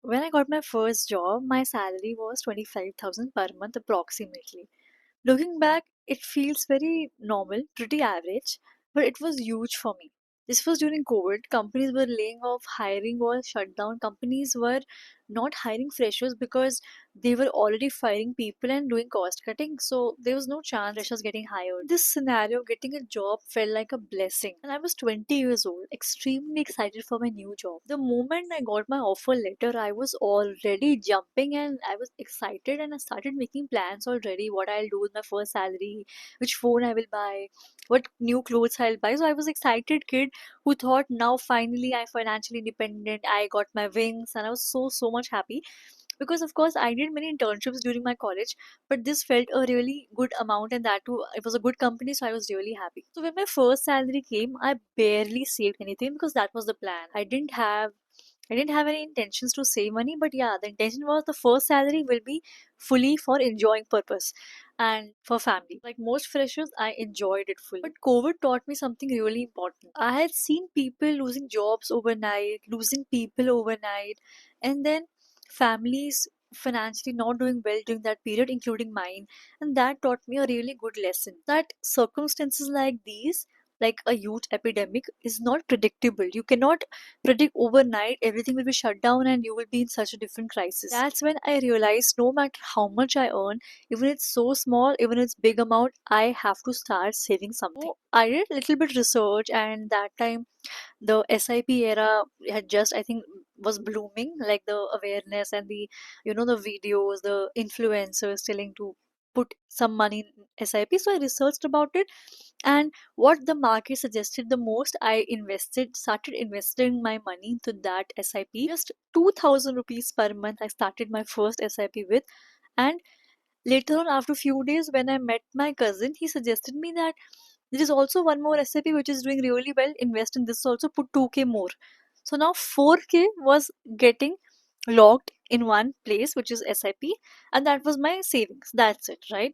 When I got my first job, my salary was 25,000 per month approximately. Looking back, it feels very normal, pretty average, but it was huge for me. This was during COVID. Companies were laying off, hiring was shut down. Companies were not hiring freshers because they were already firing people and doing cost cutting. So there was no chance freshers getting hired. This scenario, getting a job felt like a blessing. And I was 20 years old, extremely excited for my new job. The moment I got my offer letter, I was already jumping and I was excited and I started making plans already what I'll do with my first salary, which phone I will buy, what new clothes I'll buy. So I was excited kid who thought now finally I'm financially independent. I got my wings and I was so much happy because of course I did many internships during my college, but this felt a really good amount and that too it was a good company, so I was really happy. So when my first salary came, I barely saved anything because that was the plan. I didn't have any intentions to save money, but yeah, the intention was the first salary will be fully for enjoying purpose and for family. Like most freshers, I enjoyed it fully. But COVID taught me something really important. I had seen people losing jobs overnight, losing people overnight, and then families financially not doing well during that period, including mine. And that taught me a really good lesson that circumstances like these, like a huge epidemic, is not predictable. You cannot predict overnight everything will be shut down and you will be in such a different crisis. That's when I realized no matter how much I earn, even it's so small, even it's big amount, I have to start saving something. So I did a little bit research, and that time the SIP era had just, I think, was blooming, like the awareness and the, the videos, the influencers telling to put some money in SIP. So I researched about it, and what the market suggested the most, I started investing my money into that SIP. Just 2000 rupees per month I started my first SIP with. And later on, after a few days, when I met my cousin, he suggested me that there is also one more SIP which is doing really well. Invest in this also, put 2k more. So now 4k was getting locked in one place, which is SIP, and that was my savings. That's it, right?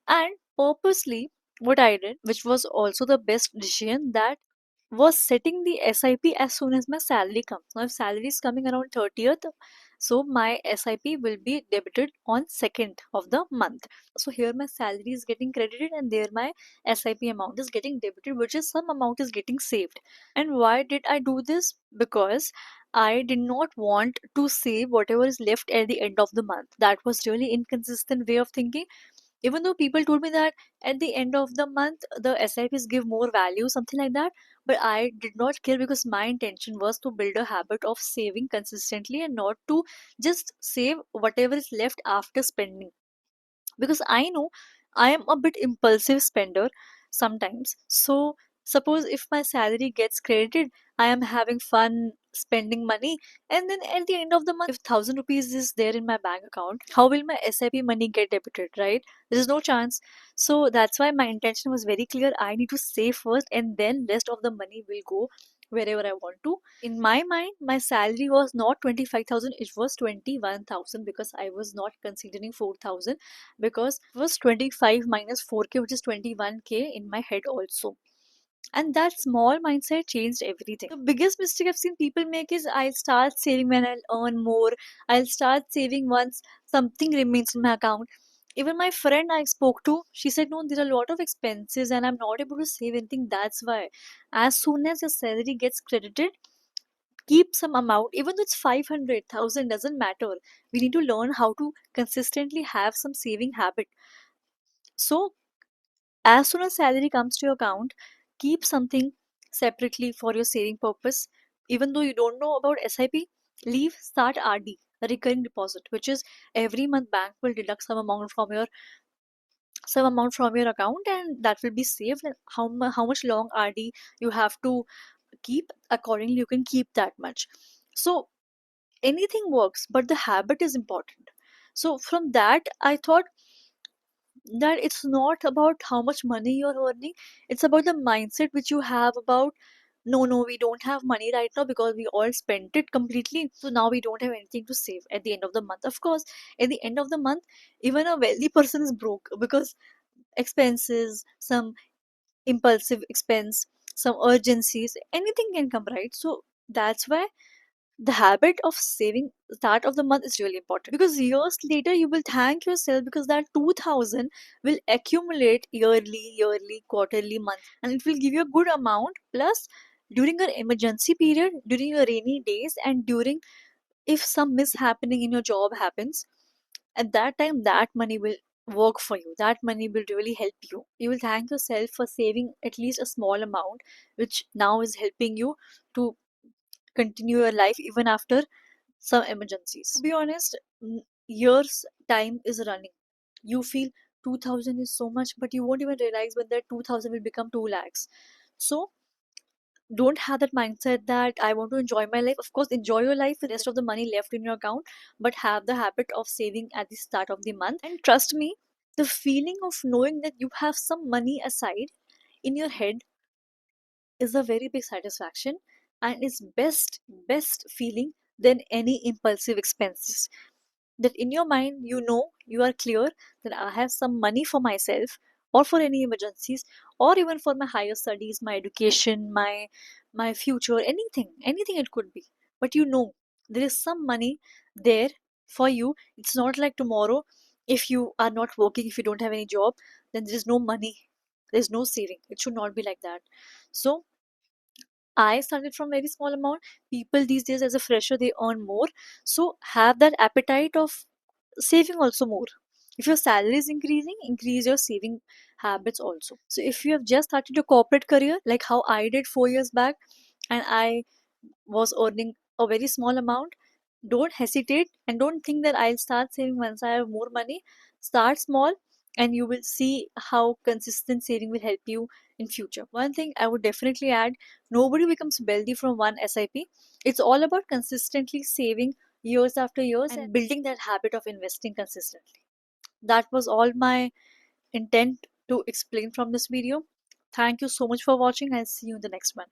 And purposely, what I did, which was also the best decision, that was setting the SIP as soon as my salary comes. Now, if salary is coming around 30th, so my SIP will be debited on 2nd of the month. So here my salary is getting credited and there my SIP amount is getting debited, which is some amount is getting saved. And why did I do this? Because I did not want to save whatever is left at the end of the month. That was really inconsistent way of thinking. Even though people told me that at the end of the month the SIPs give more value, something like that, but I did not care because my intention was to build a habit of saving consistently and not to just save whatever is left after spending. Because I know I am a bit impulsive spender sometimes. So suppose if my salary gets credited, I am having fun spending money, and then at the end of the month, if 1000 rupees is there in my bank account, how will my SIP money get debited, right? There is no chance. So that's why my intention was very clear. I need to save first, and then rest of the money will go wherever I want to. In my mind, my salary was not 25,000, it was 21,000 because I was not considering 4,000, because it was 25 minus 4k, which is 21k in my head also. And that small mindset changed everything. The biggest mistake I've seen people make is I'll start saving when I'll earn more. I'll start saving once something remains in my account. Even my friend I spoke to, she said, no, there are a lot of expenses and I'm not able to save anything. That's why, as soon as your salary gets credited, keep some amount, even though it's 500,000, doesn't matter. We need to learn how to consistently have some saving habit. So as soon as salary comes to your account, keep something separately for your saving purpose. Even though you don't know about SIP, leave, start RD, a recurring deposit, which is every month bank will deduct some amount from your account, and that will be saved. And how much long RD you have to keep, accordingly you can keep that much. So anything works, but the habit is important. So from that I thought that it's not about how much money you're earning, it's about the mindset which you have about, no, we don't have money right now because we all spent it completely, so now we don't have anything to save at the end of the month. Of course, at the end of the month, even a wealthy person is broke because expenses, some impulsive expense, some urgencies, anything can come, right? So that's why the habit of saving start of the month is really important, because years later you will thank yourself, because that 2000 will accumulate yearly, quarterly, month, and it will give you a good amount. Plus, during your emergency period, during your rainy days, and during if some mishappening in your job happens, at that time that money will work for you. That money will really help you. You will thank yourself for saving at least a small amount, which now is helping you to continue your life even after some emergencies. To be honest, years time is running. You feel 2000 is so much, but you won't even realize when that 2000 will become 2 lakhs. So don't have that mindset that I want to enjoy my life. Of course, enjoy your life with the rest of the money left in your account, but have the habit of saving at the start of the month. And trust me, the feeling of knowing that you have some money aside in your head is a very big satisfaction, and is best feeling than any impulsive expenses. That in your mind you know, you are clear that I have some money for myself, or for any emergencies, or even for my higher studies, my education, my future, anything it could be. But you know there is some money there for you. It's not like tomorrow, if you are not working, if you don't have any job, then there is no money, there's no saving. It should not be like that. So I started from very small amount. People these days as a fresher they earn more. So have that appetite of saving also more. If your salary is increasing, increase your saving habits also. So if you have just started your corporate career, like how I did 4 years back, and I was earning a very small amount, don't hesitate and don't think that I'll start saving once I have more money. Start small, and you will see how consistent saving will help you in future. One thing I would definitely add, nobody becomes wealthy from one SIP. It's all about consistently saving years after years and building that habit of investing consistently. That was all my intent to explain from this video. Thank you so much for watching. I'll see you in the next one.